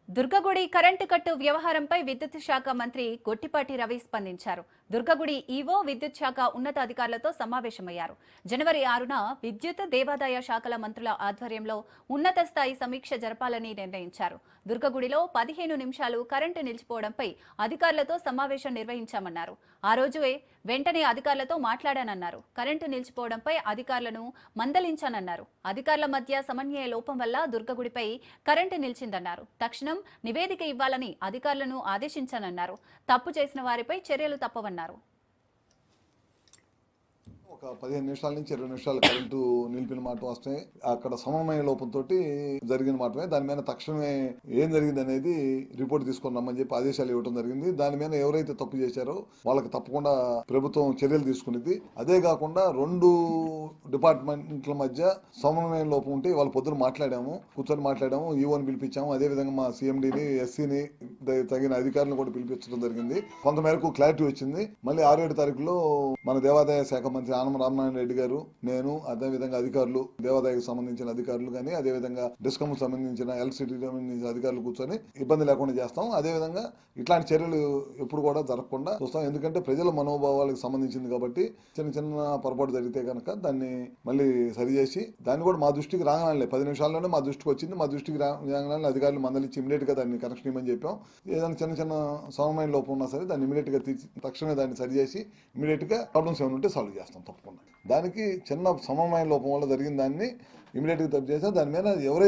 దుర్గగుడి current కట్టు వ్యవహారంపై విద్యుత్ శాఖ మంత్రి గొట్టిపాటి రవి స్పందించారు. దుర్గగుడి ఈవో విద్యుత్ శాఖ ఉన్నతాధికారులతో సమావేశమయ్యారు. జనవరి 6న విద్యుత్ దేవాదాయ శాఖల మంత్రుల ఆధ్వర్యంలో ఉన్నత స్థాయి సమీక్ష జరపాలని నిర్ణయించారు. దుర్గగుడిలో 15 నిమిషాలు కరెంటు నిలిచిపోవడంపై అధికారులతో సమావేశం నిర్వహించామన్నారు. ఆ రోజే వెంటనే అధికారులతో మాట్లాడానన్నారు. కరెంటు నిలిచిపోవడంపై అధికారులను మందలించానన్నారు. అధికారుల మధ్య సమన్వయ లోపం వల్ల దుర్గగుడిపై కరెంటు నిలిచిందన్నారు. తక్షణం నివేదిక ఇవ్వాలని అధికారులను ఆదేశించానన్నారు. తప్పు చేసిన వారిపై చర్యలు తప్పవన్నారు. ఒక 15 నిమిషాల నుంచి 20 నిమిషాలు కరెంటు నిలిపిన మాట వస్తాయి. అక్కడ సమన్వయ లోపంతో జరిగిన మాటమే. దాని మీద తక్షణమే ఏం జరిగింది అనేది రిపోర్ట్ తీసుకొని రమ్మని చెప్పి ఆదేశాలు ఇవ్వడం జరిగింది. దాని మీద ఎవరైతే తప్పు చేశారో వాళ్ళకి తప్పకుండా ప్రభుత్వం చర్యలు తీసుకునేది. అదే కాకుండా 2 డిపార్ట్మెంట్ల మధ్య సమన్వయ లోపం ఉంటే వాళ్ళు పొద్దున కూర్చొని మాట్లాడాము. ఈఓని పిలిపించాము. అదే విధంగా మా సీఎండీని, ఎస్సీని, తగిన అధికారులను కూడా పిలిపించడం జరిగింది. కొంతమేరకు క్లారిటీ వచ్చింది. మళ్ళీ 6-7 తారీఖులో మన దేవాదాయ శాఖ మంత్రి రామనారాయణ రెడ్డి గారు, నేను, అదేవిధంగా అధికారులు, దేవాదాయకు సంబంధించిన అధికారులు కానీ, అదేవిధంగా డిస్కమ్ సంబంధించిన ఎలక్ట్రిసిటీ సంబంధించిన అధికారులు కూర్చొని ఇబ్బంది లేకుండా చేస్తాం. అదేవిధంగా ఇట్లాంటి చర్యలు ఎప్పుడు కూడా జరగకుండా చూస్తాం. ఎందుకంటే ప్రజల మనోభావాలకు సంబంధించింది కాబట్టి చిన్న చిన్న పొరపాటు జరిగితే కనుక దాన్ని మళ్ళీ సరిచేసి దాన్ని కూడా మా దృష్టికి రాగానే 10 నిమిషాల్లోనే మా దృష్టికి వచ్చింది. మా దృష్టికి రాగానే అధికారులు మందలిచ్చి ఇమీడియట్ గా దాన్ని కనెక్షన్ ఇవ్వమని చెప్పాం. ఏదైనా చిన్న చిన్న సమన్వయ లోపం ఉన్నా సరే దాన్ని ఇమీడియట్ గా తక్షణమే దాన్ని సరిచేసి ఇమీడియట్ గా ప్రాబ్లమ్స్ ఏమైనా ఉంటే సాల్వ్ చేస్తాం. తప్పకుండా దానికి చిన్న సమన్వయ లోపం వల్ల జరిగిన దాన్ని ఇమీడియట్ గా తప్పు చేసాం. దాని మీద ఎవరైతే